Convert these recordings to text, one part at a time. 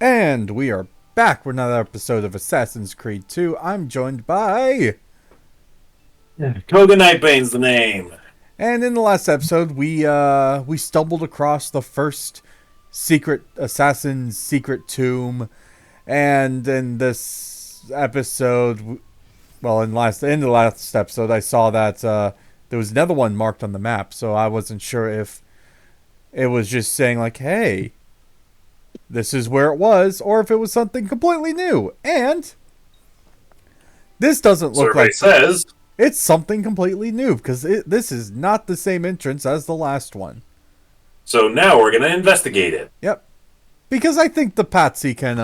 And we are back with another episode of Assassin's Creed 2. I'm joined by... Kohga Nightbane's the name. And in the last episode, we stumbled across the first secret assassin's secret tomb. And in this episode, well, in the last episode, I saw that there was another one marked on the map. So I wasn't sure if it was just saying like, hey, this is where it was, or if it was something completely new. And this doesn't look Survey like says. it's something completely new because this is not the same entrance as the last one. So now we're gonna investigate it. Yep, because I think the Patsy can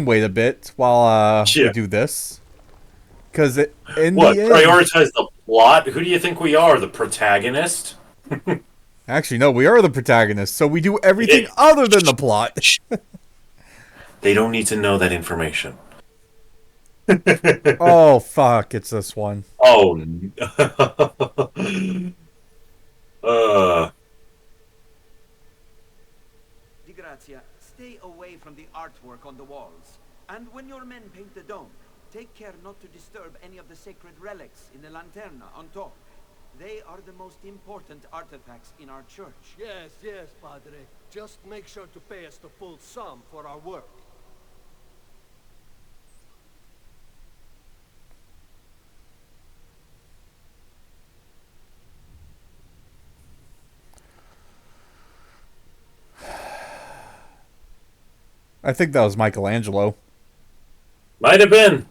wait a bit while we Yeah. do this. Because in What? the end, Prioritize the plot? Who do you think we are? The protagonist? actually no, we are the protagonists, so we do everything Yeah. other than the plot. They don't need to know that information. Oh fuck! It's this one. Oh. uh. Di Grazia, stay away from the artwork on the walls. And when your men paint the dome, take care not to disturb any of the sacred relics in the lanterna on top. They are the most important artifacts in our church. Yes, yes, Padre. Just make sure to pay us the full sum for our work. I think that was Michelangelo. Might have been.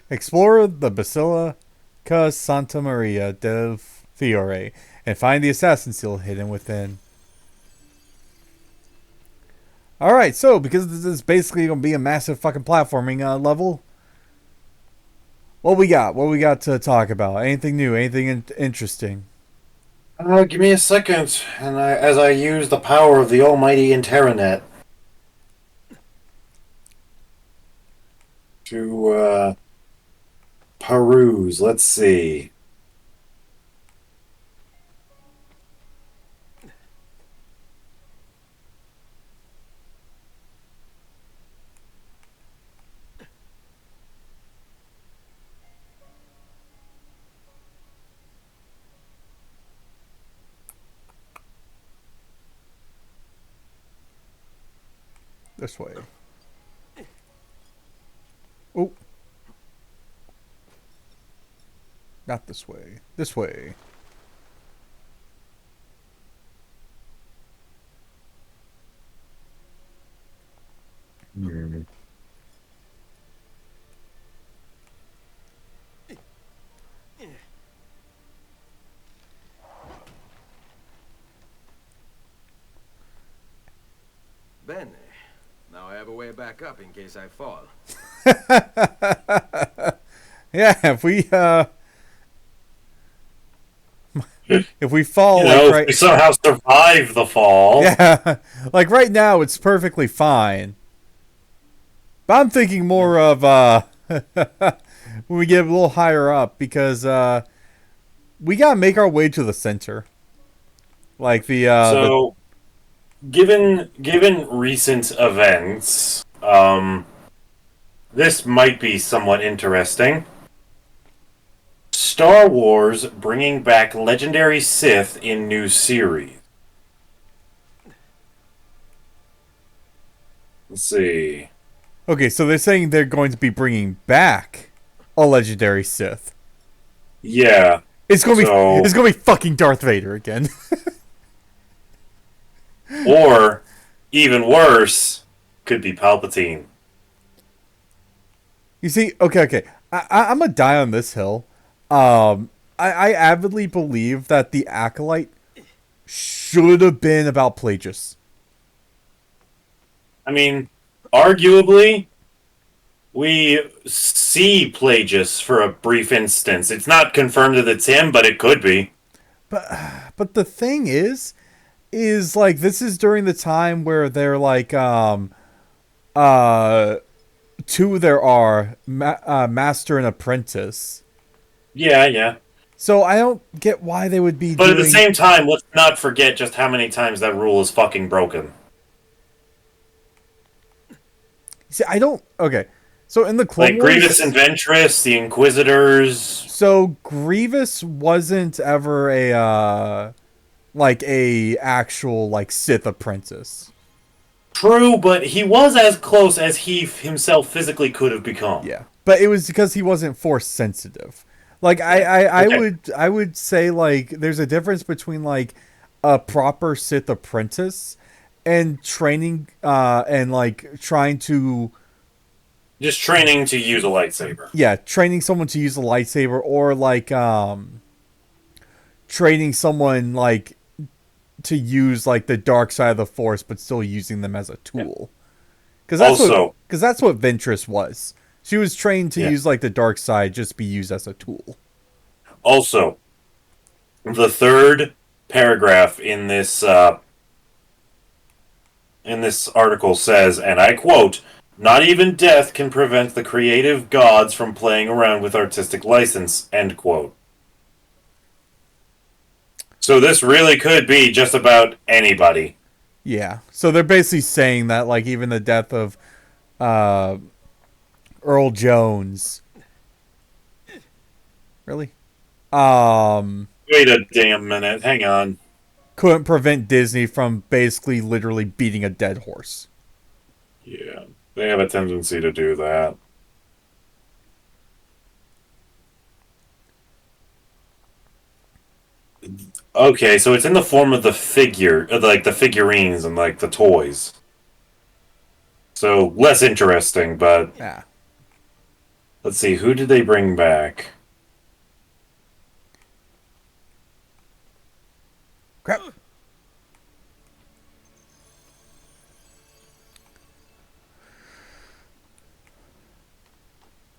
Explore the Basilica Santa Maria del Fiore and find the assassin seal hidden within. Alright, so because this is basically going to be a massive fucking platforming level, what we got? What we got to talk about? Anything new? Anything interesting? Give me a second, and as I use the power of the almighty Internet to peruse. Let's see. This way. Oh. Not this way. This way. Bene. Now I have a way back up in case I fall. Yeah, if we fall You like know, right, if we somehow survive the fall. yeah, like right now it's perfectly fine. But I'm thinking more of when we get a little higher up because we gotta make our way to the center. Like So, given recent events, this might be somewhat interesting. Star Wars bringing back legendary Sith in new series. Let's see. okay, so they're saying they're going to be bringing back a legendary Sith. Yeah. It's gonna So- be it's gonna be fucking Darth Vader again. Or, even worse, could be Palpatine. You see, okay. I'm gonna die on this hill. I avidly believe that the Acolyte should have been about Plagius. I mean, arguably, we see Plagius for a brief instance. It's not confirmed that it's him, but it could be. But the thing is like this is during the time where they're like two there are master and apprentice. Yeah. So I don't get why they would be But doing. at the same time, let's not forget just how many times that rule is fucking broken. See, I don't. Okay, so in the Clone Like Wars, Grievous and Ventress, the Inquisitors. so Grievous wasn't ever a like a actual like Sith apprentice. True, but he was as close as he himself physically could have become. Yeah, but it was because he wasn't force sensitive. Like Okay. I would say like there's a difference between like a proper Sith apprentice and training and like trying to Just training to use a lightsaber. training someone to use a lightsaber or like training someone like to use like the dark side of the force but still using them as a tool. Also, Cuz that's what Ventress was. She was trained to yeah. use like the dark side just be used as a tool. Also, the third paragraph in this article says, and I quote, "Not even death can prevent the creative gods from playing around with artistic license." End quote. So this really could be just about anybody. Yeah. So they're basically saying that like even the death of uh Earl Jones really Wait a damn minute. Hang on. couldn't prevent Disney from basically literally beating a dead horse. Yeah, they have a tendency to do that. Okay, so it's in the form of the figure, like the figurines and like the toys. So less interesting, but Yeah. let's see, who did they bring back? Crap.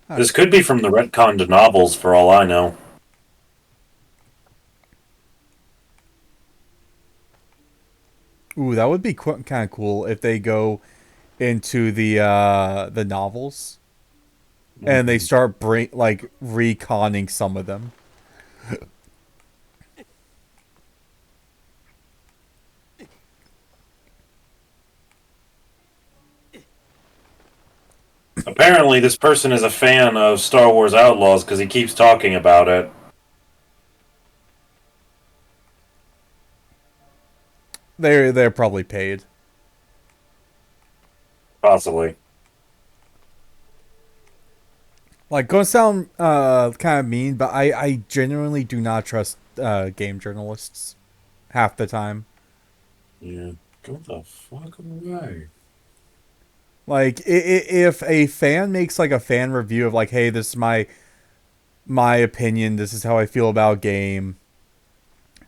This could be from the retconned novels, for all I know. Ooh, that would be kind of cool if they go into the novels and they start like reconning some of them. Apparently, this person is a fan of Star Wars Outlaws because he keeps talking about it. They're probably paid. Possibly. Like, gonna sound kind of mean, but I genuinely do not trust game journalists half the time. Yeah. Go the fuck away. Like, if a fan makes like a fan review of like, hey, this is my opinion, this is how I feel about a game,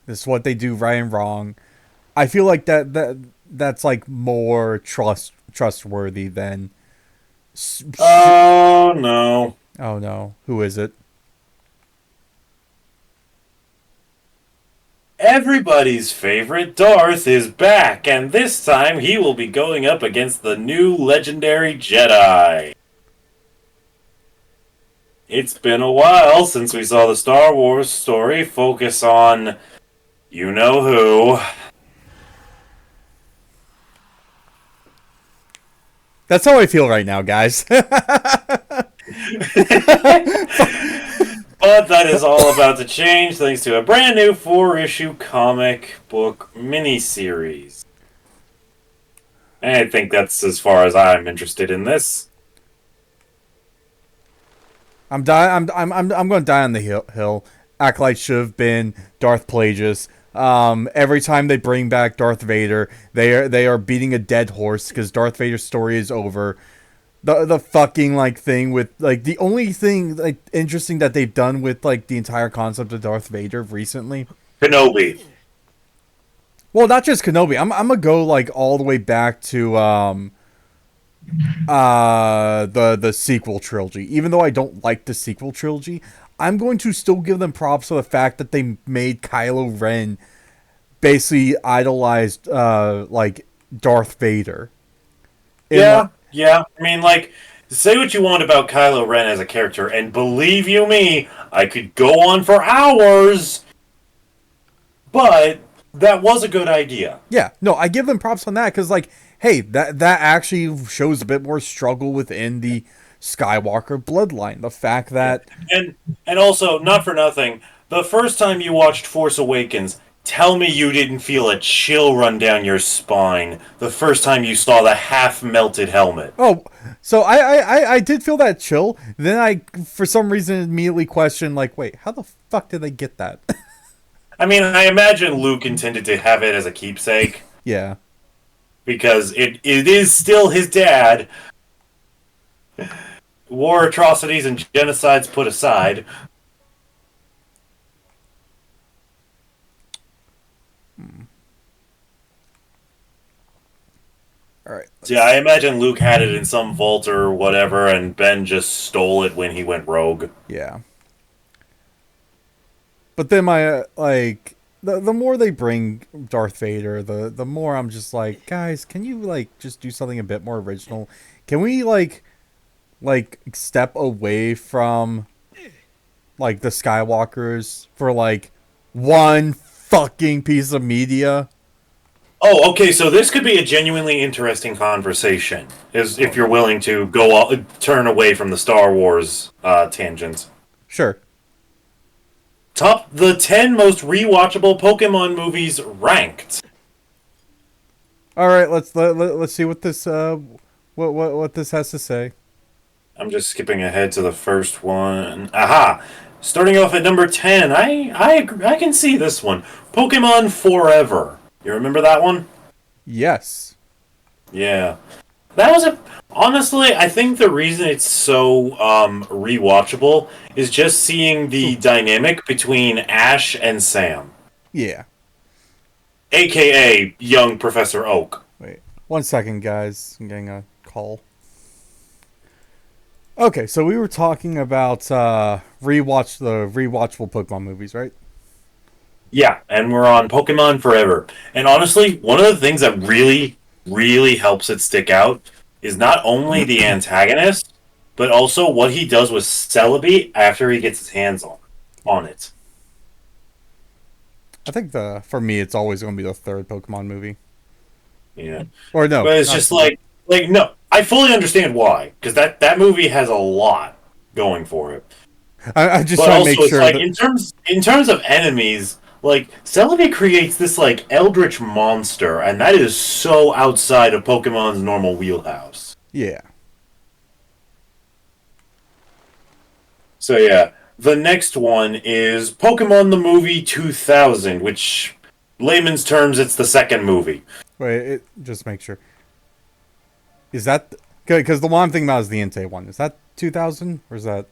this is what they do right and wrong. I feel like that's like more trustworthy than. Oh, no. Oh no, who is it? Everybody's favorite Darth is back, and this time he will be going up against the new legendary Jedi. It's been a while since we saw the Star Wars story focus on you know who. That's how I feel right now, guys. But that is all about to change thanks to a brand new 4-issue comic book miniseries. And I think that's as far as I'm interested in this. I'm going to die on the hill. Acolyte should have been Darth Plagueis. Every time they bring back Darth Vader, they are beating a dead horse because Darth Vader's story is over. The fucking like thing with like the only thing like interesting that they've done with like the entire concept of Darth Vader recently. Kenobi. Well, not just Kenobi. I'm gonna go like all the way back to the sequel trilogy. Even though I don't like the sequel trilogy, I'm going to still give them props for the fact that they made Kylo Ren basically idolized like Darth Vader. Yeah. I mean, like, say what you want about Kylo Ren as a character, and believe you me, I could go on for hours, but that was a good idea. Yeah, no, I give them props on that because, like, hey, that actually shows a bit more struggle within the Skywalker bloodline. The fact that, And also, not for nothing, the first time you watched Force Awakens, tell me you didn't feel a chill run down your spine the first time you saw the half-melted helmet. oh, so I did feel that chill. Then I, for some reason, immediately questioned, like, wait, how the fuck did they get that? I mean, I imagine Luke intended to have it as a keepsake, Yeah. because it is still his dad. War atrocities and genocides put aside. All right. So yeah, I imagine Luke had it in some vault or whatever, and Ben just stole it when he went rogue. Yeah. But then my like the more they bring Darth Vader, the more I'm just like, guys, can you like just do something a bit more original? Can we like step away from like the Skywalkers for like one fucking piece of media? Oh, okay. So this could be a genuinely interesting conversation, is if you're willing to turn away from the Star Wars tangents. Sure. Top the 10 most rewatchable Pokemon movies ranked. All right, let's see what this what this has to say. I'm just skipping ahead to the first one. Aha! Starting off at number 10. I can see this one. Pokemon Forever. You remember that one? Yes. Yeah. That was a honestly, I think the reason it's so rewatchable is just seeing the dynamic between Ash and Sam, Yeah. aka young Professor Oak. Wait, 1 second, guys. I'm getting a call. Okay, so we were talking about the rewatchable Pokemon movies, right? Yeah, and we're on Pokemon Forever. And honestly, one of the things that really, really helps it stick out is not only the antagonist, but also what he does with Celebi after he gets his hands on it. I think for me it's always going to be the third Pokemon movie. Yeah. Or no. But it's not- just like no, I fully understand why, because that movie has a lot going for it. I just But trying also, to make sure it's like that, in terms of enemies, like Celebi creates this like eldritch monster, and that is so outside of Pokemon's normal wheelhouse. yeah. So yeah, the next one is Pokemon the Movie 2000, which layman's terms, it's the second movie. Wait, just make sure. Is that because the one I'm thinking about is the Entei one? Is that 2000 or is that?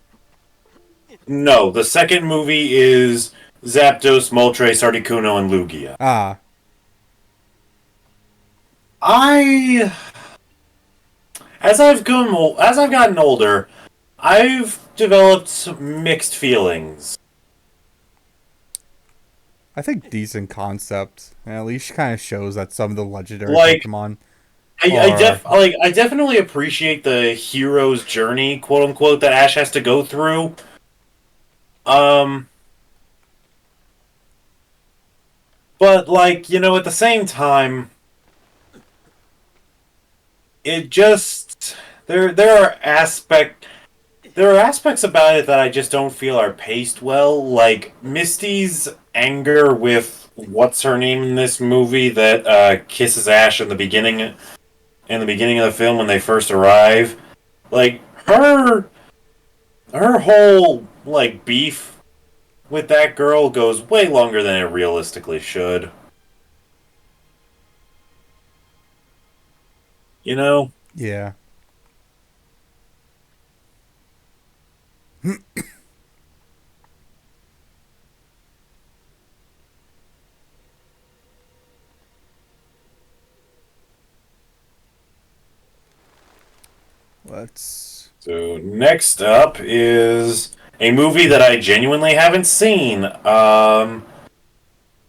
No, the second movie is Zapdos, Moltres, Articuno, and Lugia. Ah, As I've gotten older, I've developed some mixed feelings. I think decent concept. And at least kind of shows that some of the legendary Like, Pokemon. I definitely appreciate the hero's journey, quote unquote, that Ash has to go through. But like, at the same time, it just there are aspects about it that I just don't feel are paced well. Like Misty's anger with what's her name in this movie that kisses Ash in the beginning of the film when they first arrive. Like her whole like beef with that girl goes way longer than it realistically should. You know? Yeah. Let's. So next up is a movie that I genuinely haven't seen.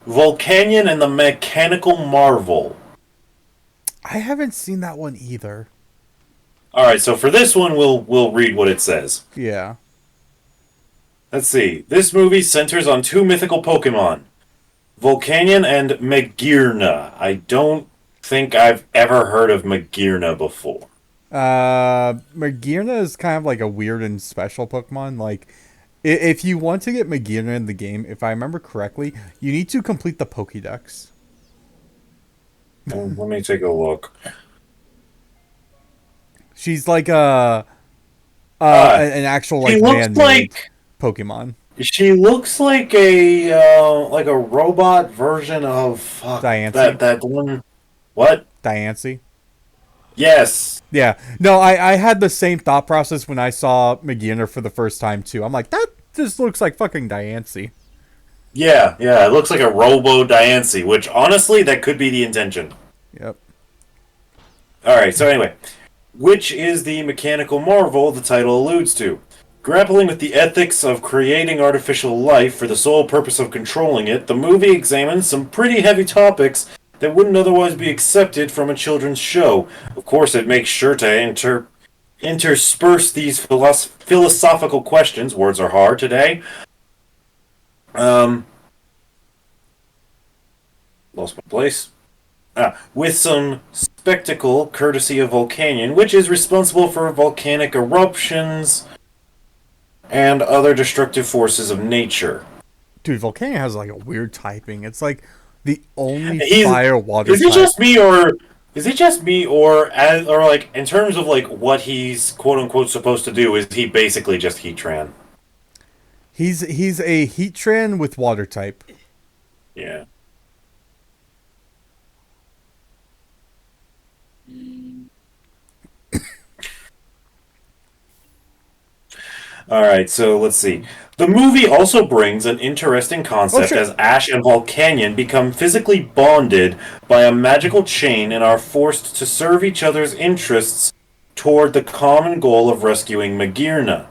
Volcanion and the Mechanical Marvel. I haven't seen that one either. All right, so for this one, we'll read what it says. Yeah. Let's see. This movie centers on two mythical Pokemon, Volcanion and Magearna. I don't think I've ever heard of Magearna before. Magearna is kind of like a weird and special Pokemon. Like, if you want to get Magearna in the game, if I remember correctly, you need to complete the Pokédex. Let me take a look. She's like an actual She like looks man-made like Pokemon. she looks like a robot version of Diancie. that one. What? Diancie. Yes. Yeah. No, I had the same thought process when I saw Magearna for the first time too. I'm like, that just looks like fucking Diancie. Yeah, yeah. It looks like a Robo Diancie, which honestly, that could be the intention. Yep. All right. So anyway, which is the mechanical marvel the title alludes to? Grappling with the ethics of creating artificial life for the sole purpose of controlling it, the movie examines some pretty heavy topics that wouldn't otherwise be accepted from a children's show. Of course, it makes sure to intersperse these philosophical questions. Words are hard today. Lost my place. With some spectacle, courtesy of Volcanion, which is responsible for volcanic eruptions and other destructive forces of nature. Dude, Volcanion has like a weird typing. It's like the only He's- fire water Is it type. just me, or like in terms of like what he's quote unquote supposed to do? Is he basically just Heatran? He's a Heatran with water type. Yeah. Alright, so let's see. The movie also brings an interesting concept shit. as Ash and Volcanion become physically bonded by a magical chain and are forced to serve each other's interests toward the common goal of rescuing Magearna.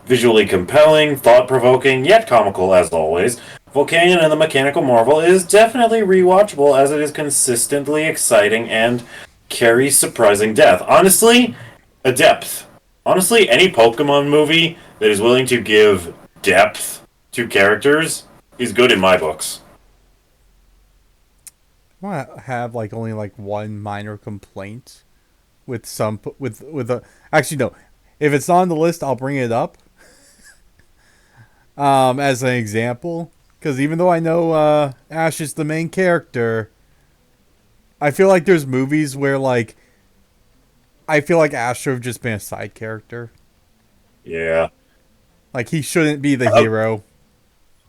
Visually compelling, thought-provoking, yet comical as always, Volcanion and the Mechanical Marvel is definitely rewatchable as it is consistently exciting and carries surprising depth. Honestly, any Pokemon movie that is willing to give depth to characters is good in my books. I want to have like only like one minor complaint with some with a actually no, if it's on the list I'll bring it up as an example, because even though I know Ash is the main character, I feel like there's movies where like I feel like Ash should have just been a side character. Yeah. Like he shouldn't be the hero.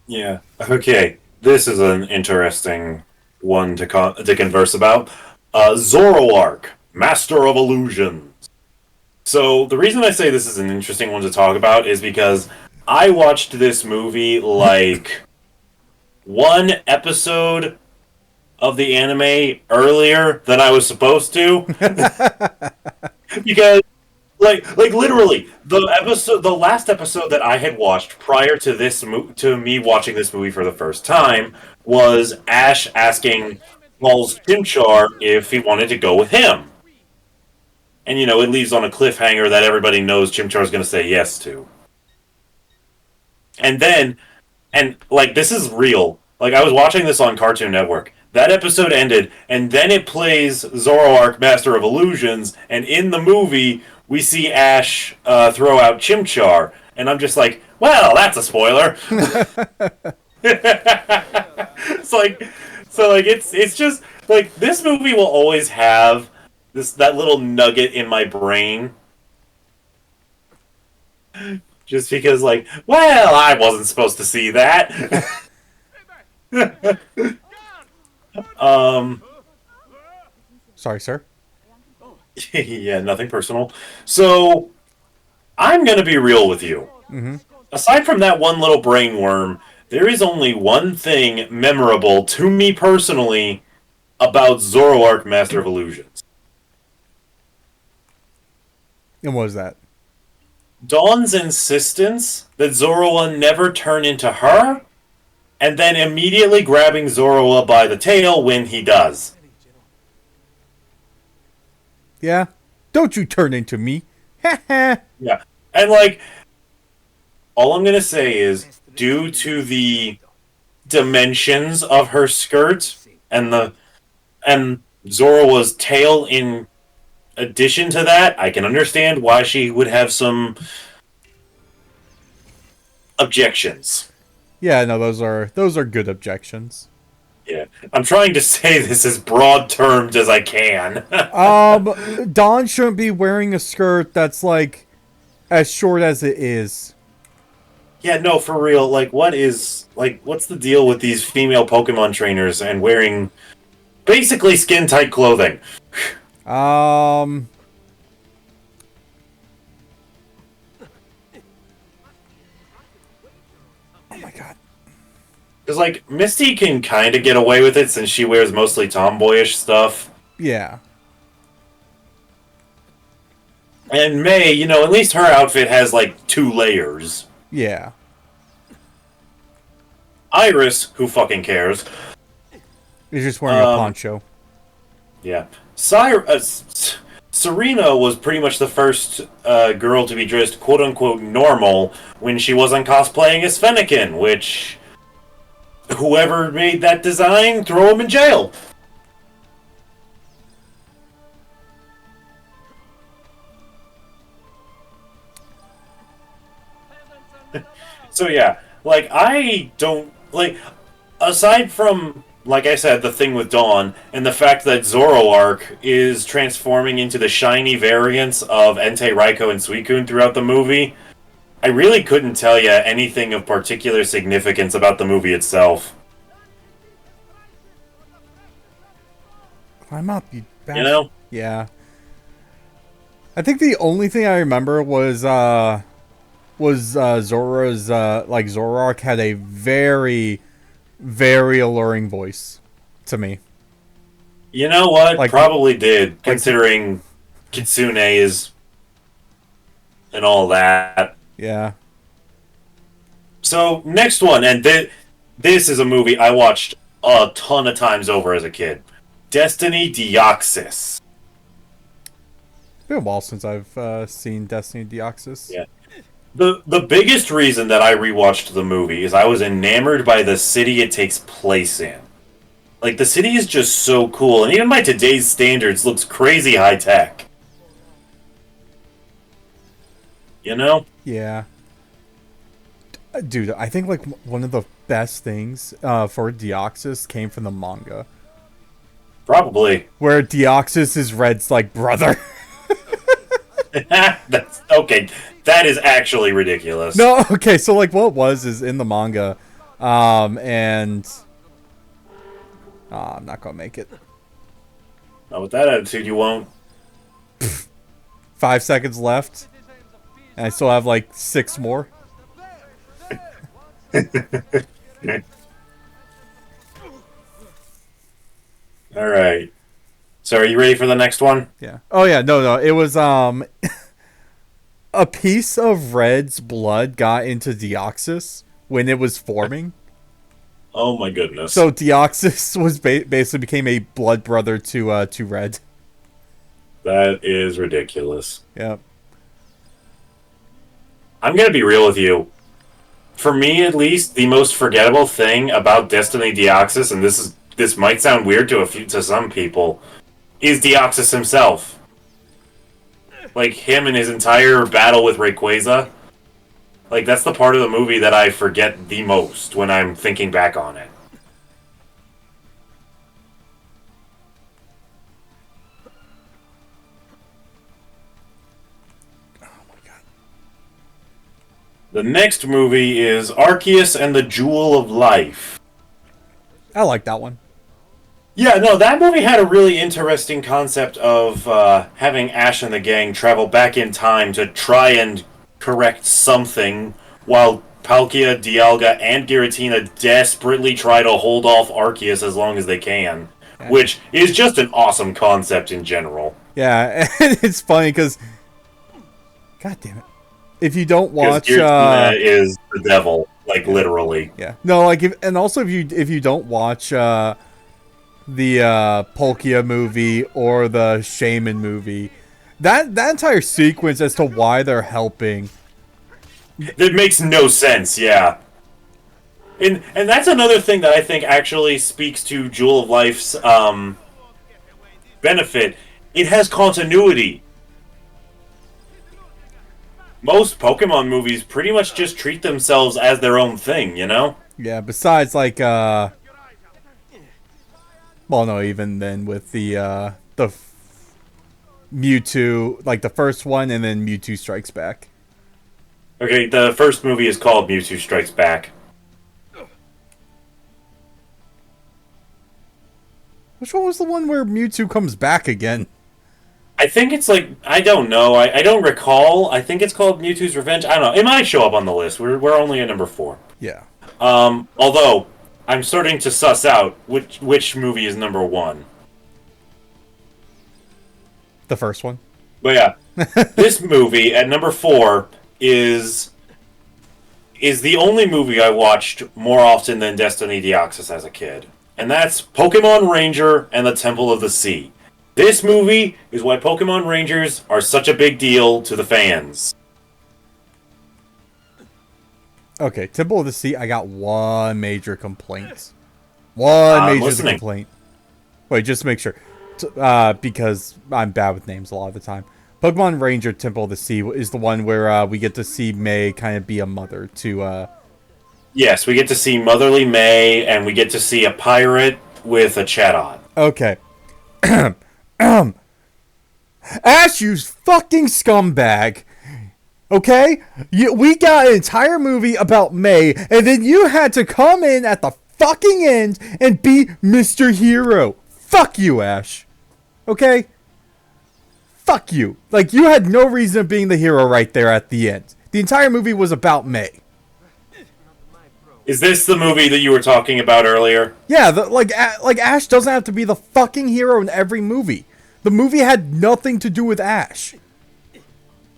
Yeah. Okay. This is an interesting one to converse about. Zoroark, Master of Illusions. So the reason I say this is an interesting one to talk about is because I watched this movie like one episode of the anime earlier than I was supposed to. Because like literally the last episode that I had watched prior to to me watching this movie for the first time was Ash asking Paul's Chimchar if he wanted to go with him. And it leaves on a cliffhanger that everybody knows Chimchar's going to say yes to. And then this is real. Like I was watching this on Cartoon Network. That episode ended, and then it plays Zoroark, Master of Illusions, and in the movie, we see Ash throw out Chimchar, and I'm just like, well, that's a spoiler. It's just, like, this movie will always have that little nugget in my brain. Just because, like, well, I wasn't supposed to see that. Sorry, sir. Yeah, nothing personal. So, I'm gonna be real with you. Mm-hmm. Aside from that one little brain worm, there is only one thing memorable to me personally about Zoroark, Master of Illusions. And what was that? Dawn's insistence that Zoroa never turn into her, and then immediately grabbing Zoroa by the tail when he does. Yeah? Don't you turn into me. Yeah. And, like, all I'm going to say is, due to the dimensions of her skirt and Zoroa's tail in addition to that, I can understand why she would have some objections. Yeah, no, those are good objections. Yeah. I'm trying to say this as broad terms as I can. Dawn shouldn't be wearing a skirt that's like as short as it is. Yeah, no, for real. Like, what's the deal with these female Pokemon trainers and wearing basically skin-tight clothing? Oh my god. Because, like, Misty can kind of get away with it since she wears mostly tomboyish stuff. Yeah. And May, you know, at least her outfit has, like, 2 layers. Yeah. Iris, who fucking cares? He's just wearing a poncho. Yeah. Serena was pretty much the first girl to be dressed quote-unquote normal when she wasn't cosplaying as Fennekin, which... whoever made that design, throw him in jail. So yeah, like, I don't, like, aside from, like I said, the thing with Dawn, and the fact that Zoroark is transforming into the shiny variants of Entei, Raikou, and Suicune throughout the movie, I really couldn't tell you anything of particular significance about the movie itself. Climb up, you bastard. You know? Yeah. I think the only thing I remember was Zora's like Zoroark had a very, very alluring voice to me. You know what? Like, probably did, considering Kitsune is and all that. Yeah. So, next one, and this is a movie I watched a ton of times over as a kid. Destiny Deoxys. It's been a while since I've seen Destiny Deoxys. Yeah. The biggest reason that I rewatched the movie is I was enamored by the city it takes place in. Like, the city is just so cool, and even by today's standards, looks crazy high-tech. You know? Yeah. Dude, I think, like, one of the best things for Deoxys came from the manga. Probably. Where Deoxys is Red's, like, brother. That's okay. That is actually ridiculous. No, okay, so, like, what it was is in the manga, and... I'm not gonna make it. Not with that attitude, you won't. 5 seconds left. And I still have, like, 6 more. Alright. So, are you ready for the next one? Yeah. Oh, yeah, no. It was, a piece of Red's blood got into Deoxys when it was forming. Oh my goodness. So Deoxys was basically became a blood brother to Red. That is ridiculous. Yep. I'm gonna be real with you. For me, at least, the most forgettable thing about Destiny Deoxys, and this might sound weird to some people, is Deoxys himself. Like, him and his entire battle with Rayquaza. Like, that's the part of the movie that I forget the most when I'm thinking back on it. Oh my god. The next movie is Arceus and the Jewel of Life. I like that one. Yeah, no, that movie had a really interesting concept of having Ash and the gang travel back in time to try and correct something, while Palkia, Dialga, and Giratina desperately try to hold off Arceus as long as they can, which is just an awesome concept in general. Yeah, and it's funny because, god damn it, if you don't watch, Giratina is the devil, like literally. Yeah, no, like if you don't watch the Palkia movie or the Shaman movie, that entire sequence as to why they're helping. It makes no sense, yeah. And that's another thing that I think actually speaks to Jewel of Life's benefit. It has continuity. Most Pokemon movies pretty much just treat themselves as their own thing, you know? Yeah, besides like well, no, even then with the Mewtwo, like the first one, and then Mewtwo Strikes Back. Okay, the first movie is called Mewtwo Strikes Back. Which one was the one where Mewtwo comes back again? I think it's like, I don't know. I don't recall. I think it's called Mewtwo's Revenge. I don't know. It might show up on the list. We're only at number 4. Yeah. Although I'm starting to suss out which movie is number 1. The first one. But yeah, this movie at number 4 is the only movie I watched more often than Destiny Deoxys as a kid. And that's Pokemon Ranger and the Temple of the Sea. This movie is why Pokemon Rangers are such a big deal to the fans. Okay, Temple of the Sea, I got one major complaint. One major complaint. Wait, just to make sure. Because I'm bad with names a lot of the time. Pokemon Ranger Temple of the Sea is the one where we get to see May kind of be a mother to... Yes, we get to see Motherly May, and we get to see a pirate with a Chatot. Okay. Ash, you fucking scumbag. Okay? We got an entire movie about May, and then you had to come in at the fucking end and be Mr. Hero. Fuck you, Ash. Okay? Fuck you. Like, you had no reason of being the hero right there at the end. The entire movie was about May. Is this the movie that you were talking about earlier? Yeah, like Ash doesn't have to be the fucking hero in every movie. The movie had nothing to do with Ash.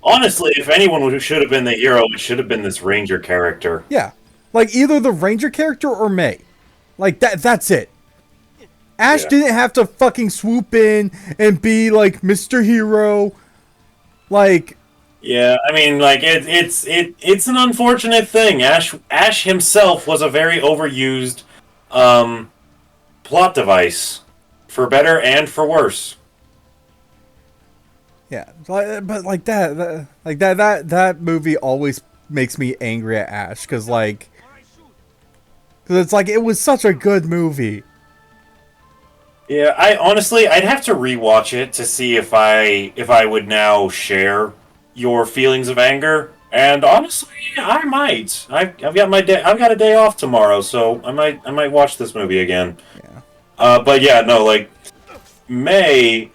Honestly, if anyone should have been the hero, it should have been this Ranger character. Yeah. Like, either the Ranger character or May. Like, that's it. Ash didn't have to fucking swoop in and be, like, Mr. Hero. Like... Yeah, I mean, like, it's an unfortunate thing. Ash himself was a very overused plot device. For better and for worse. Yeah, but like that movie always makes me angry at Ash, because it's like, it was such a good movie. Yeah, I'd have to rewatch it to see if I would now share your feelings of anger. And honestly, I might. I've got a day off tomorrow, so I might watch this movie again. Yeah. But yeah, no, like, May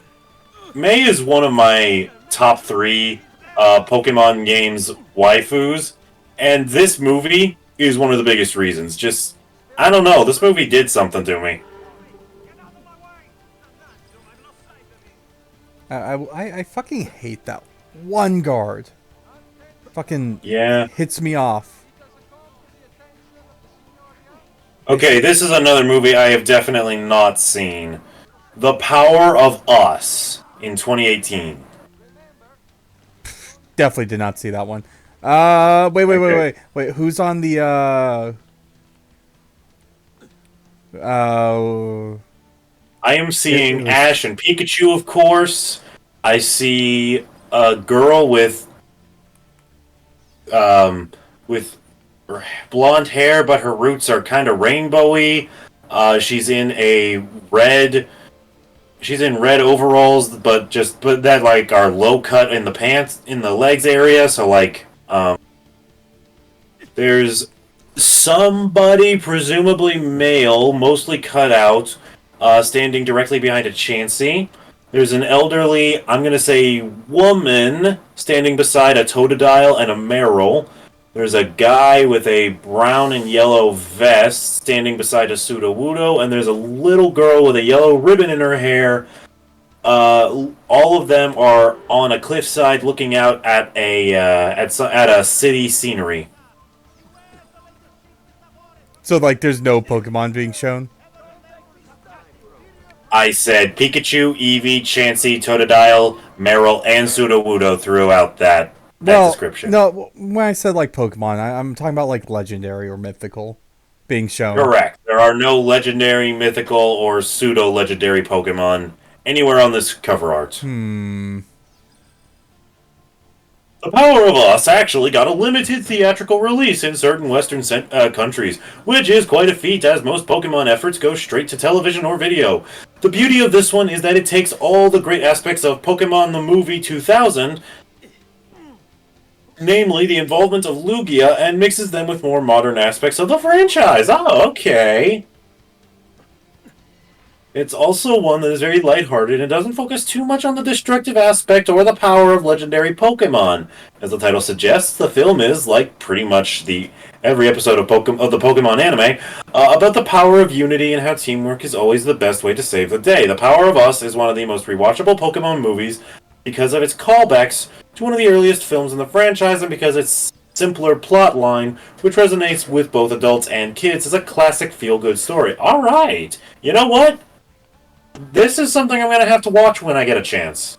is one of my top 3 Pokemon games waifus, and this movie is one of the biggest reasons. Just, I don't know, this movie did something to me. I fucking hate that one guard. Fucking hits me off. Okay, this is another movie I have definitely not seen. The Power of Us in 2018. Definitely did not see that one. Wait. Who's on the I am seeing Ash and Pikachu, of course. I see a girl with blonde hair, but her roots are kind of rainbowy. She's in red overalls, but that like are low cut in the pants, in the legs area. So like, there's somebody, presumably male, mostly cut out, standing directly behind a Chansey. There's an elderly, I'm gonna say woman, standing beside a Totodile and a Marill. There's a guy with a brown and yellow vest standing beside a Sudowoodo, and there's a little girl with a yellow ribbon in her hair. All of them are on a cliffside looking out at a city scenery. So like, there's no Pokemon being shown? I said Pikachu, Eevee, Chansey, Totodile, Meryl, and Sudowoodo throughout that description. no, when I said like Pokemon, I'm talking about like legendary or mythical being shown. Correct. There are no legendary, mythical, or pseudo-legendary Pokemon anywhere on this cover art. The Power of Us actually got a limited theatrical release in certain Western countries, which is quite a feat as most Pokemon efforts go straight to television or video. The beauty of this one is that it takes all the great aspects of Pokemon the Movie 2000, namely the involvement of Lugia, and mixes them with more modern aspects of the franchise. Oh, okay. It's also one that is very lighthearted and doesn't focus too much on the destructive aspect or the power of legendary Pokemon. As the title suggests, the film is, like pretty much every episode of the Pokemon anime, about the power of unity and how teamwork is always the best way to save the day. The Power of Us is one of the most rewatchable Pokemon movies because of its callbacks to one of the earliest films in the franchise and because its simpler plot line, which resonates with both adults and kids, is a classic feel-good story. Alright, you know what? This is something I'm going to have to watch when I get a chance.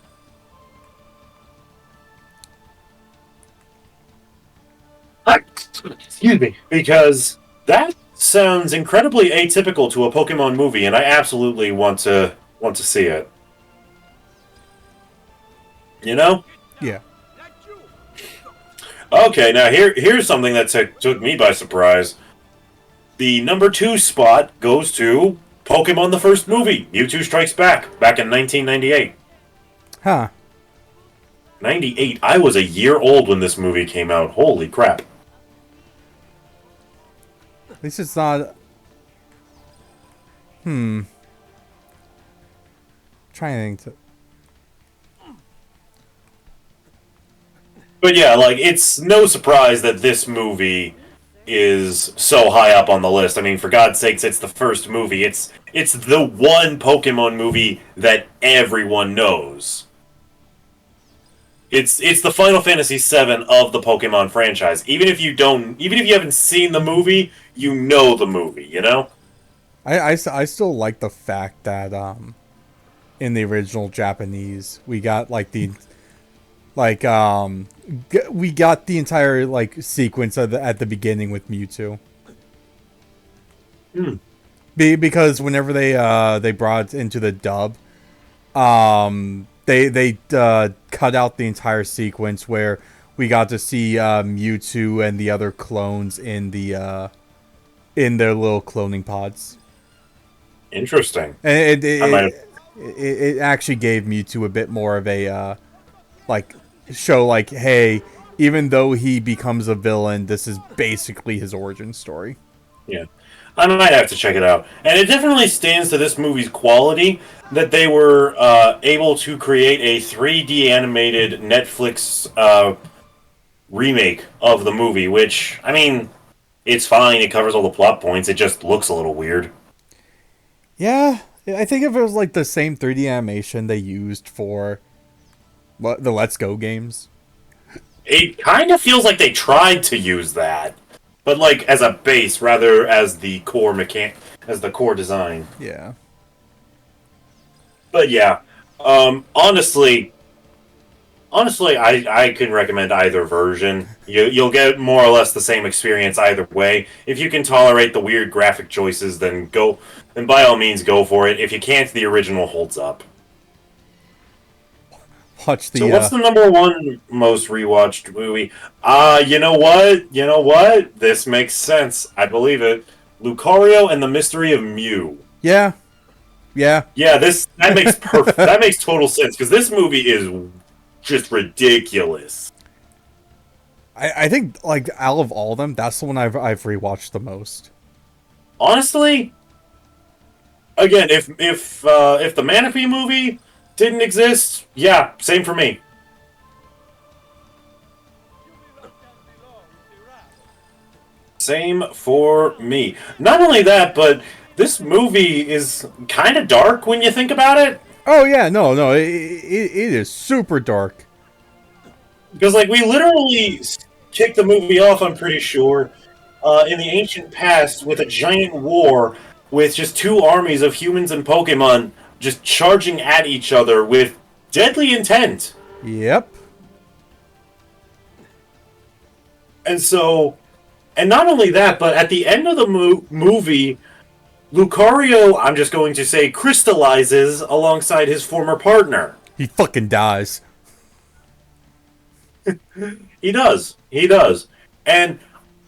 Excuse me. Because that sounds incredibly atypical to a Pokemon movie, and I absolutely want to see it. You know? Yeah. Okay, now here's something that took me by surprise. The number 2 spot goes to Pokemon the first movie, Mewtwo Strikes Back in 1998. Huh. 98. I was a year old when this movie came out. Holy crap. At least it's not... Trying to think to... But yeah, like, it's no surprise that this movie is so high up on the list. I mean, for God's sakes, it's the first movie. It's the one Pokemon movie that everyone knows. It's the Final Fantasy VII of the Pokemon franchise. Even if you haven't seen the movie, you know the movie, you know? I still like the fact that in the original Japanese we got like the we got the entire like sequence at the beginning with Mewtwo. Because whenever they brought it into the dub, they cut out the entire sequence where we got to see Mewtwo and the other clones in their little cloning pods. Interesting. And it actually gave Mewtwo a bit more of a show like, hey, even though he becomes a villain, this is basically his origin story. Yeah. I might have to check it out. And it definitely stands to this movie's quality that they were able to create a 3D animated Netflix remake of the movie, which, I mean, it's fine. It covers all the plot points. It just looks a little weird. Yeah. I think if it was like the same 3D animation they used for the Let's Go games. It kind of feels like they tried to use that, but like as a base rather as the core as the core design. Yeah. But yeah, honestly, I can recommend either version. You'll get more or less the same experience either way. If you can tolerate the weird graphic choices, then by all means go for it. If you can't, the original holds up. So what's the number 1 most rewatched movie? You know what? This makes sense. I believe it. Lucario and the Mystery of Mew. Yeah. Yeah, that makes that makes total sense, because this movie is just ridiculous. I think, like, out of all of them, that's the one I've rewatched the most. Honestly, again, if the Manaphy movie didn't exist, yeah, same for me. Same for me. Not only that, but this movie is kind of dark when you think about it. Oh yeah, no, it is super dark. Because, like, we literally kicked the movie off, I'm pretty sure, in the ancient past with a giant war with just 2 armies of humans and Pokemon just charging at each other with deadly intent. Yep. And so, and not only that, but at the end of the movie, Lucario, I'm just going to say, crystallizes alongside his former partner. He fucking dies. He does. He does. And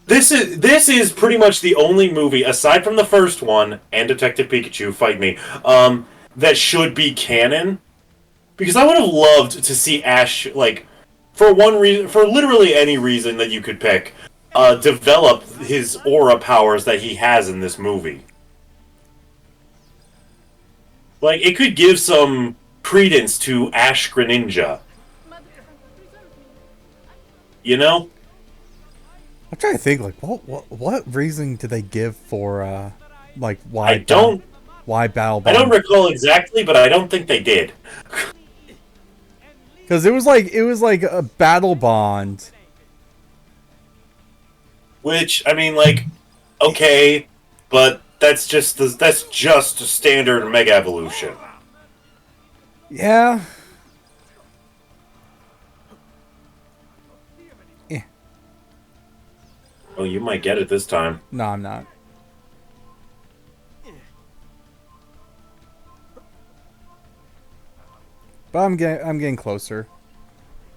this is pretty much the only movie, aside from the first one, and Detective Pikachu, fight me, that should be canon. Because I would have loved to see Ash, like, for one reason, for literally any reason that you could pick, develop his aura powers that he has in this movie. Like, it could give some credence to Ash Greninja. You know? I'm trying to think, like, what reason did they give for, like, why? Why Battle Bond? I don't recall exactly, but I don't think they did. Because it was like a Battle Bond. Which, I mean, like, okay, but that's just a standard Mega Evolution. Yeah. Oh, you might get it this time. No, I'm not. But I'm getting closer.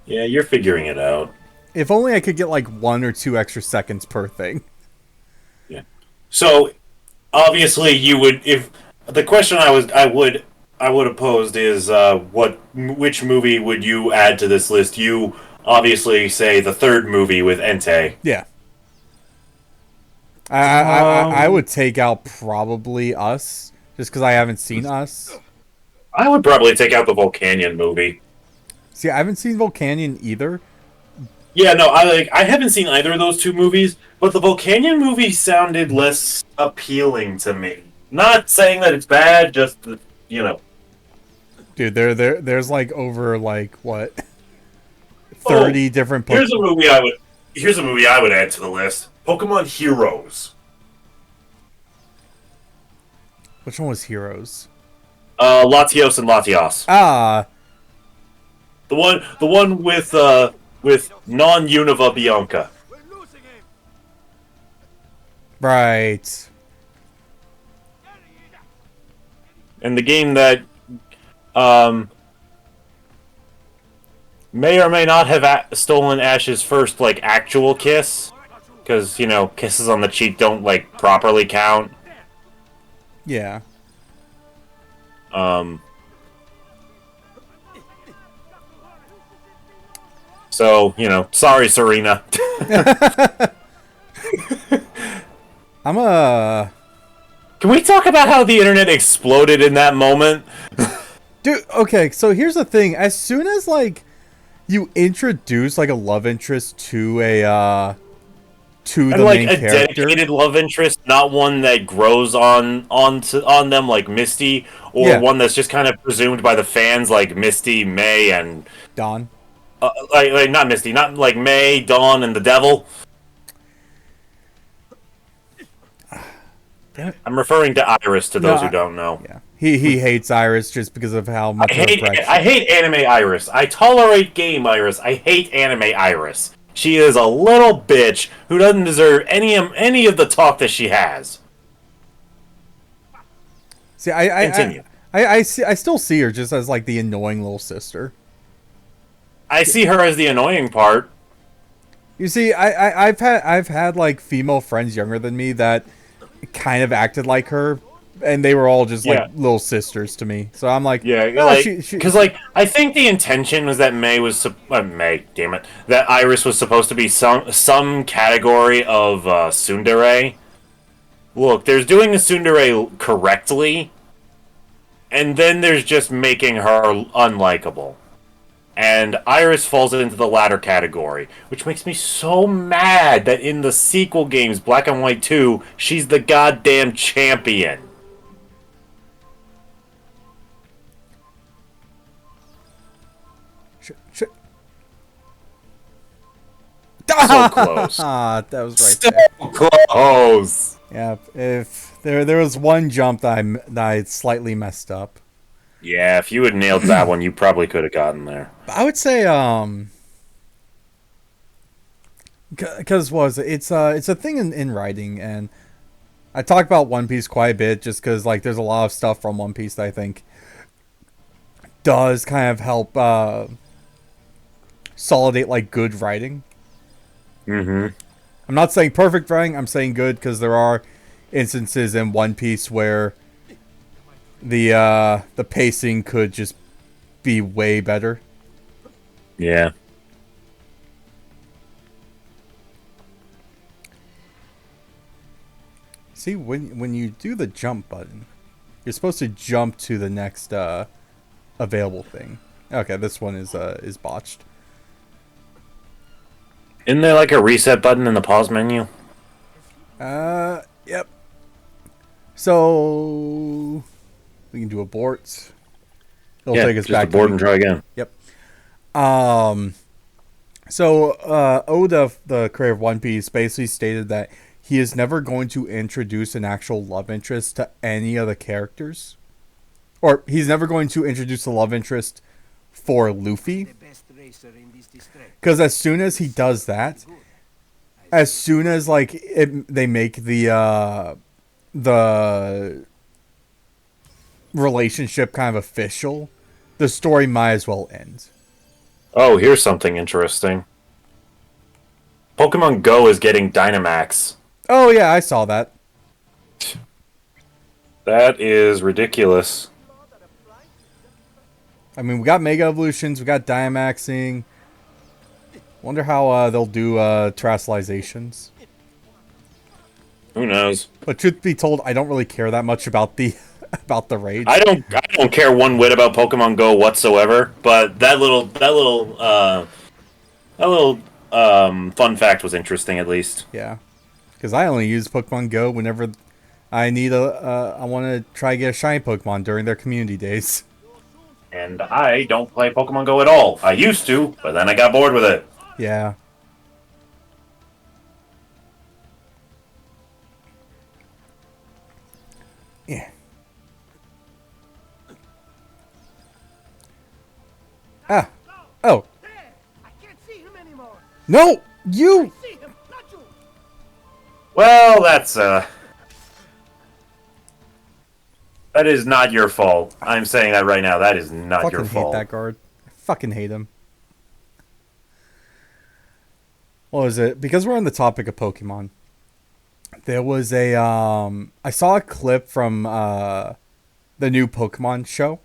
Yeah, you're figuring it out. If only I could get like 1 or 2 extra seconds per thing. Yeah. So, obviously, you would, if the question I would have posed is which movie would you add to this list? You obviously say the third movie with Entei. Yeah. I would take out probably Us, just because I haven't seen Us. I would probably take out the Volcanion movie. See, I haven't seen Volcanion either. Yeah, no, I haven't seen either of those two movies, but the Volcanion movie sounded less appealing to me. Not saying that it's bad, just you know. Dude, there's like over like what 30 different. Here's a movie I would add to the list. Pokemon Heroes. Which one was Heroes? Latios and Latios. Ah, The one with non-Unova Bianca. right. And the game that may or may not have stolen Ash's first like actual kiss, because you know kisses on the cheek don't like properly count. Yeah. So you know, sorry, Serena. I'm a. Can we talk about how the internet exploded in that moment? Dude, okay, so here's the thing. As soon as, like, you introduce, like, a love interest to a, to the like main a character. dedicated love interest, not one that grows on them like Misty, or one that's just kind of presumed by the fans like Misty, May, and... Dawn. Like, not Misty, not like May, Dawn, and the Devil. I'm referring to Iris, to those who don't know. Yeah. He hates Iris just because of how much I hate anime Iris. I tolerate game Iris. I hate anime Iris. She is a little bitch who doesn't deserve any of the talk that she has. See, Continue. I still see her just as like the annoying little sister. I see her as the annoying part. You see, I've had like female friends younger than me that kind of acted like her, and they were all just like little sisters to me. So I'm like, because like I think the intention was that that Iris was supposed to be some category of tsundere. Look, there's doing a tsundere correctly, and then there's just making her unlikable. And Iris falls into the latter category, which makes me so mad that in the sequel games, Black and White 2, she's the goddamn champion. So close. That was right so there. Close. Yeah, if there was one jump that I slightly messed up. Yeah, if you had nailed that one, you probably could have gotten there. I would say because was it's a thing in writing, and I talk about One Piece quite a bit just because like there's a lot of stuff from One Piece that I think does kind of help solidate like good writing. Mm-hmm. I'm not saying perfect writing. I'm saying good because there are instances in One Piece where the pacing could just be way better. Yeah. See, when you do the jump button, you're supposed to jump to the next available thing. Okay, this one is botched. Isn't there like a reset button in the pause menu? Yep. So we can do abort. It'll take us just back abort to and try again. Yep. So Oda, the creator of One Piece, basically stated that he is never going to introduce an actual love interest to any of the characters, or he's never going to introduce a love interest for Luffy, because as soon as he does that, as soon as like they make the relationship kind of official, the story might as well end. Oh, here's something interesting. Pokemon Go is getting Dynamax. Oh yeah, I saw that. That is ridiculous. I mean, we got Mega Evolutions, we got Dynamaxing. Wonder how they'll do Terastallizations. Who knows? But truth be told, I don't really care that much about the about the raids. I don't care one whit about Pokemon Go whatsoever. But that little fun fact was interesting, at least. Yeah, because I only use Pokemon Go whenever I need I want to try to get a shiny Pokemon during their community days. And I don't play Pokemon Go at all. I used to, but then I got bored with it. Yeah. Yeah. Ah. Oh. I can't see him anymore. No! You! See him, not you. Well, that is not your fault. I'm saying that right now. That is not your Fucking fault. hate that guard. I fucking hate him. What was it? Because we're on the topic of Pokemon. There was a I saw a clip from the new Pokemon show.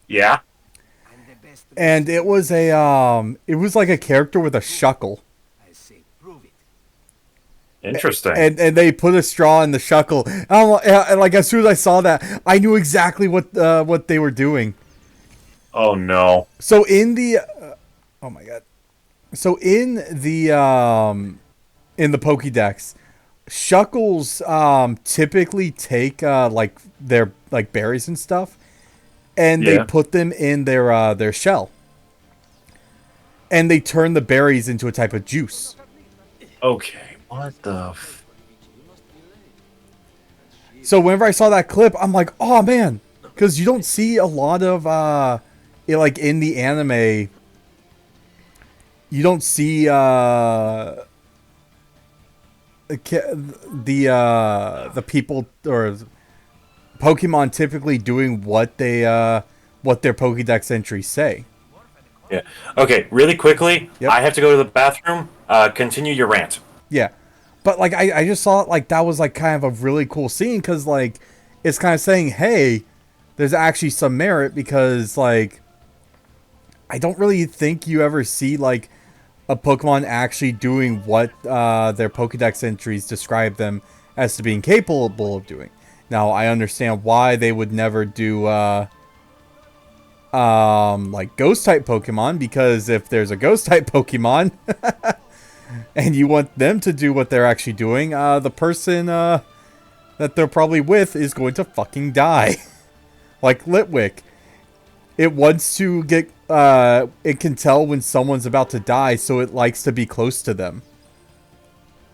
Yeah. And it was it was like a character with a shuckle. I say, prove it. Interesting. And they put a straw in the shuckle. And like as soon as I saw that, I knew exactly what they were doing. Oh no. So in the oh my god. So in the Pokédex, shuckles typically take like their like berries and stuff, and they put them in their shell, and they turn the berries into a type of juice. Okay. What the? So whenever I saw that clip, I'm like, oh man, because you don't see a lot of like in the anime. You don't see the people or Pokemon typically doing what their Pokédex entries say. Yeah. Okay. Really quickly, Yep. I have to go to the bathroom. Continue your rant. Yeah, but like I just saw it like that was like kind of a really cool scene because like it's kind of saying, hey, there's actually some merit because like I don't really think you ever see like a Pokemon actually doing what their Pokédex entries describe them as to being capable of doing. Now, I understand why they would never do like Ghost-type Pokemon, because if there's a Ghost-type Pokemon and you want them to do what they're actually doing, the person that they're probably with is going to fucking die. Like Litwick. It wants to get it can tell when someone's about to die, so it likes to be close to them.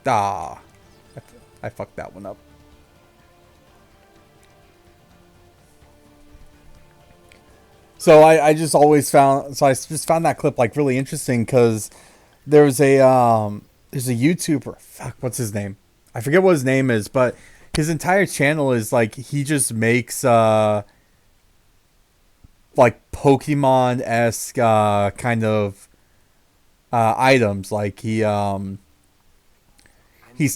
I fucked that one up. So I just always found so I just found that clip like really interesting because there's a YouTuber, fuck, what's his name? I forget what his name is, but his entire channel is like he just makes like Pokemon esque kind of items. Like he's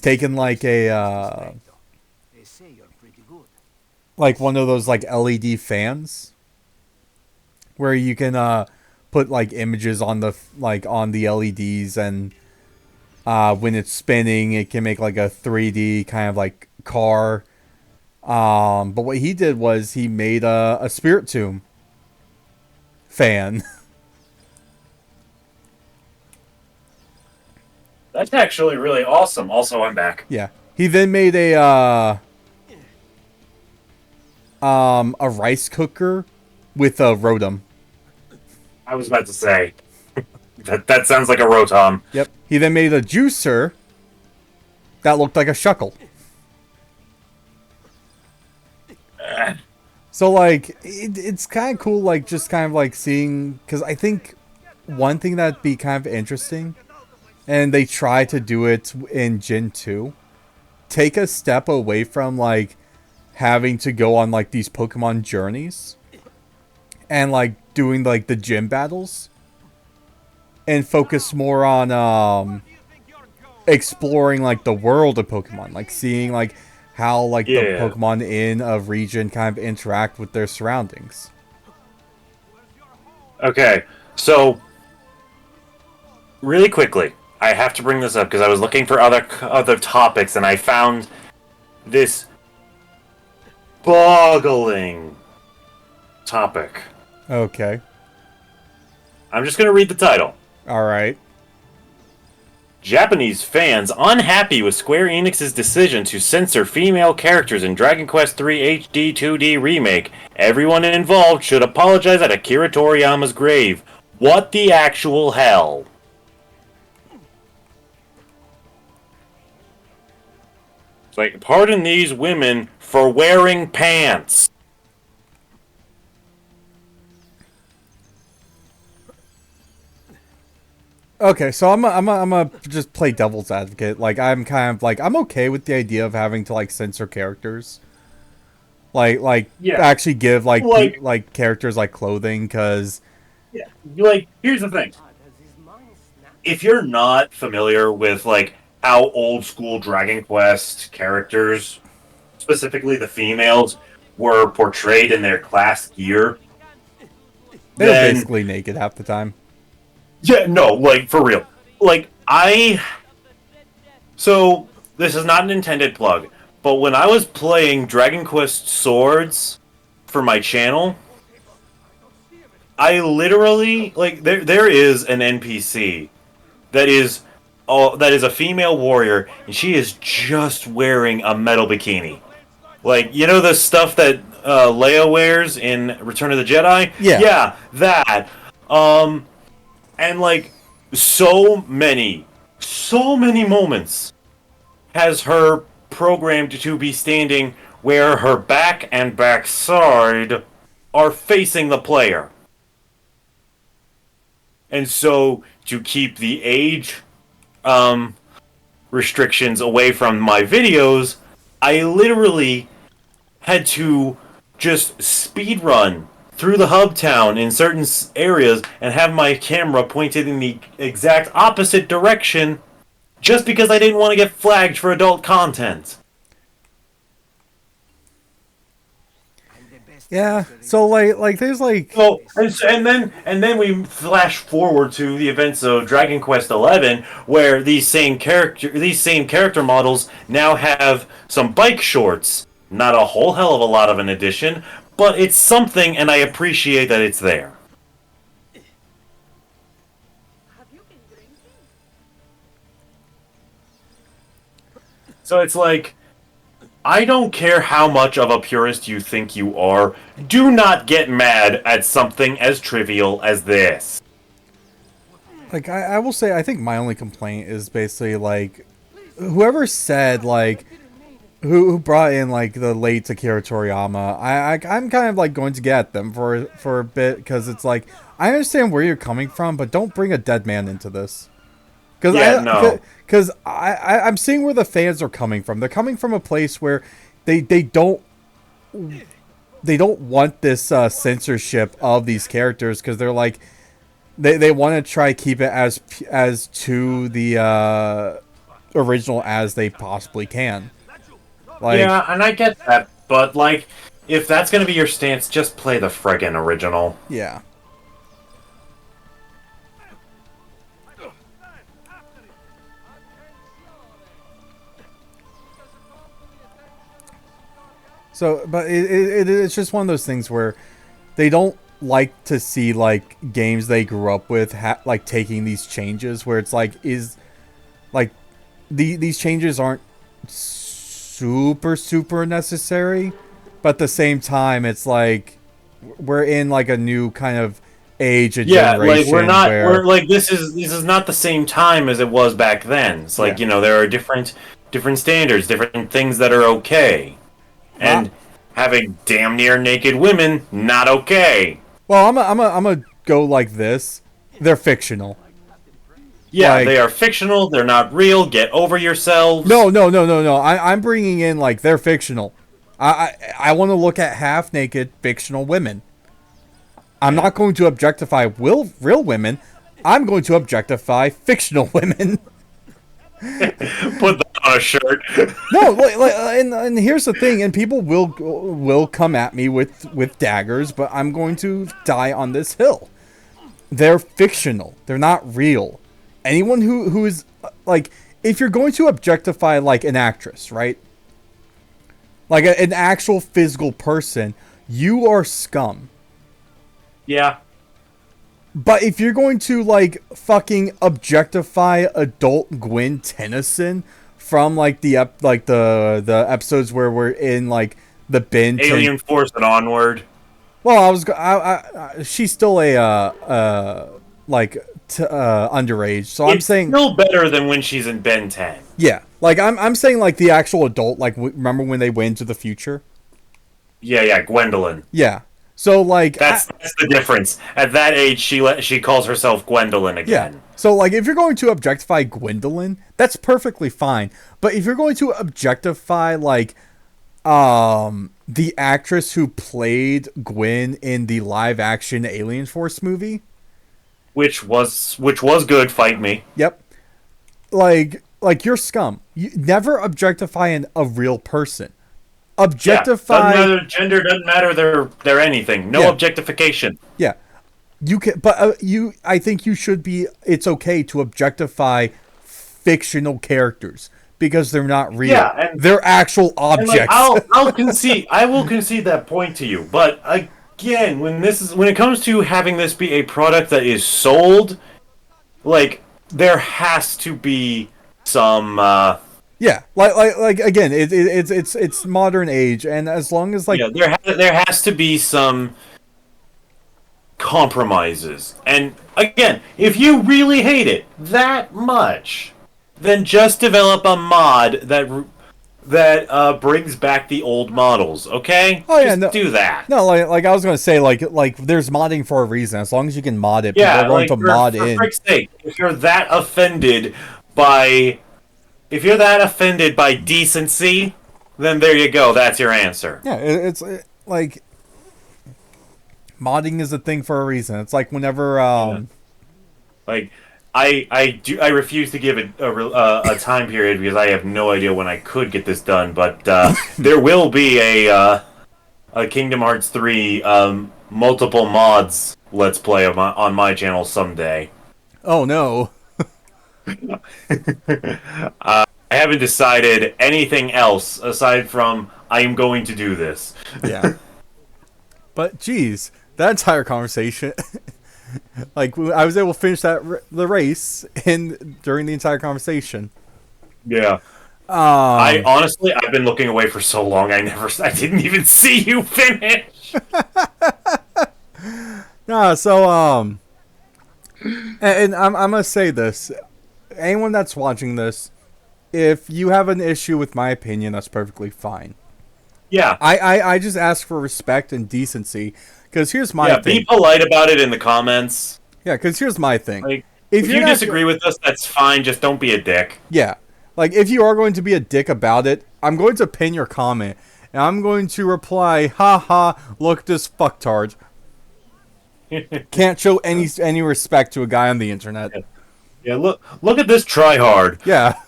taken like a They say you're pretty good. like one of those like LED fans where you can put like images on the like on the LEDs, and when it's spinning it can make like a 3D kind of like car. But what he did was he made a spirit tomb fan. That's actually really awesome. Also, I'm back. Yeah. He then made a rice cooker with a Rotom. I was about to say that sounds like a Rotom. Yep. He then made a juicer that looked like a Shuckle. So like it's kind of cool, like just kind of like seeing, because I think one thing that'd be kind of interesting, and they try to do it in Gen 2, take a step away from like having to go on like these Pokemon journeys and like doing like the gym battles, and focus more on exploring like the world of Pokemon, like seeing like how like the Pokemon in a region kind of interact with their surroundings. Okay, so really quickly, I have to bring this up because I was looking for other topics and I found this boggling topic. Okay. I'm just going to read the title. All right. Japanese fans unhappy with Square Enix's decision to censor female characters in Dragon Quest III HD 2D Remake. Everyone involved should apologize at Akira Toriyama's grave. What the actual hell? It's like, pardon these women for wearing pants. Okay, so I'm just play devil's advocate. Like I'm kind of like I'm okay with the idea of having to like censor characters. Like actually give like characters like clothing, because yeah, like here's the thing. If you're not familiar with like how old school Dragon Quest characters, specifically the females, were portrayed in their class gear, they're basically naked half the time. Yeah, no, like, for real. Like, So, this is not an intended plug, but when I was playing Dragon Quest Swords for my channel, I literally, like, there is an NPC that is a female warrior, and she is just wearing a metal bikini. Like, you know the stuff that Leia wears in Return of the Jedi? Yeah. Yeah, that. And like so many moments has her programmed to be standing where her back and backside are facing the player. And so to keep the age restrictions away from my videos, I literally had to just speedrun through the hub town in certain areas and have my camera pointed in the exact opposite direction just because I didn't want to get flagged for adult content. Yeah, so like there's like So and then we flash forward to the events of Dragon Quest XI, where these same character models now have some bike shorts. Not a whole hell of a lot of an addition, but it's something, and I appreciate that it's there. So it's like, I don't care how much of a purist you think you are, do not get mad at something as trivial as this. Like I will say, I think my only complaint is basically like whoever who brought in like the late Akira Toriyama. I'm kind of like going to get at them for a bit because it's like I understand where you're coming from, but don't bring a dead man into this. Because I'm seeing where the fans are coming from. They're coming from a place where they don't want this censorship of these characters because they're like they want to try keep it as to the original as they possibly can. Like, yeah, and I get that, but like, if that's gonna be your stance, just play the friggin' original. yeah. So, but it's just one of those things where they don't like to see like games they grew up with like taking these changes where it's like these changes aren't super necessary, but at the same time it's like we're in like a new kind of age and generation. Like we're like this is not the same time as it was back then. It's like, you know, there are different standards, different things that are okay. And having damn near naked women, not okay. Well, I'm a go like this. They're fictional. Yeah, like, they are fictional. They're not real. Get over yourselves. No. I'm bringing in like they're fictional. I want to look at half naked fictional women. I'm not going to objectify real women. I'm going to objectify fictional women. Put that on a shirt. No, and here's the thing, and people will come at me with daggers, but I'm going to die on this hill. They're fictional. They're not real. Anyone who is like, if you're going to objectify like an actress, right? Like an actual physical person, you are scum. Yeah. But if you're going to like fucking objectify adult Gwen Tennyson from like the episodes where we're in like the bin, Alien Force and onward. Well, she's still a underage, so I'm saying still better than when she's in Ben 10. Yeah, like I'm saying like the actual adult. Like remember when they went into the future? Yeah, Gwendolyn. Yeah. So like that's the difference. At that age, she calls herself Gwendolyn again. Yeah. So like if you're going to objectify Gwendolyn, that's perfectly fine. But if you're going to objectify like the actress who played Gwen in the live action Alien Force movie, which was good, fight me. Yep. Like you're scum. You never objectify a real person. Objectify. Doesn't matter, gender doesn't matter. They're anything. No objectification. Yeah, you can, but I think you should be. It's okay to objectify fictional characters because they're not real. Yeah, and, they're actual objects. Like, I'll concede. I will concede that point to you. But again, when it comes to having this be a product that is sold, like there has to be some. Yeah, like again, it's modern age, and as long as like there has to be some compromises. And again, if you really hate it that much, then just develop a mod that brings back the old models. Okay? Oh yeah, just do that. No, like I was gonna say, like there's modding for a reason. As long as you can mod it, people are going to mod in. For frick's sake, if you're that offended by decency, then there you go. That's your answer. Yeah, it's like modding is a thing for a reason. It's like whenever like I refuse to give it a time period because I have no idea when I could get this done. But there will be a Kingdom Hearts 3 multiple mods let's play on my channel someday. Oh no. I haven't decided anything else aside from I am going to do this. Yeah. But geez, that entire conversation, like I was able to finish the race during the entire conversation. Yeah. I've been looking away for so long. I didn't even see you finish. So and I'm gonna say this. Anyone that's watching this, if you have an issue with my opinion, that's perfectly fine. Yeah. I just ask for respect and decency. Because here's my Yeah, thing. be polite about it in the comments. Yeah, because here's my thing. Like, if you disagree with us, that's fine. Just don't be a dick. Yeah. Like, if you are going to be a dick about it, I'm going to pin your comment. And I'm going to reply, haha, look at this fucktard. Can't show any respect to a guy on the internet. Yeah, look at this tryhard. Yeah.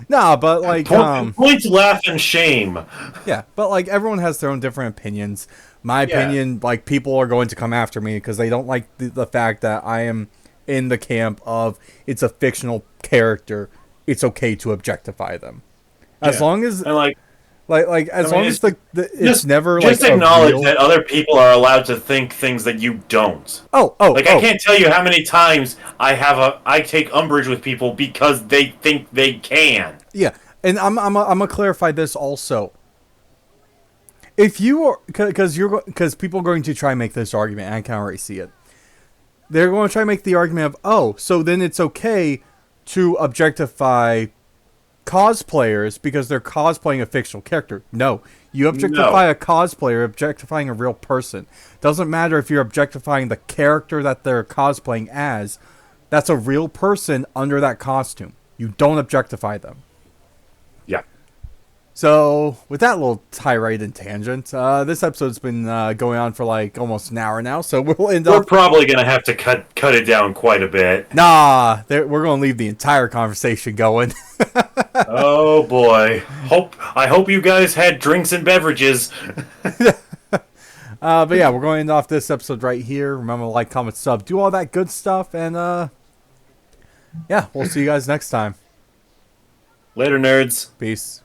Nah, but like Point, laugh, and shame. Yeah, but like everyone has their own different opinions. My opinion, like people are going to come after me because they don't like the fact that I am in the camp of it's a fictional character. It's okay to objectify them, as long as and like as long as it's just, never just like acknowledge that other people are allowed to think things that you don't. I can't tell you how many times I take umbrage with people because they think they can. Yeah, and I'm gonna clarify this also. If you are, because people are going to try and make this argument, and I can already see it. They're going to try and make the argument of, so then it's okay to objectify cosplayers because they're cosplaying a fictional character. No, you objectify a cosplayer, objectifying a real person. Doesn't matter if you're objectifying the character that they're cosplaying as. That's a real person under that costume. You don't objectify them. Yeah. So, with that little tirade and tangent, this episode's been going on for like almost an hour now, so we're probably going to have to cut it down quite a bit. Nah, we're going to leave the entire conversation going. Oh boy. I hope you guys had drinks and beverages. But yeah, we're going to end off this episode right here. Remember to like, comment, sub, do all that good stuff, and yeah, we'll see you guys next time. Later, nerds. Peace.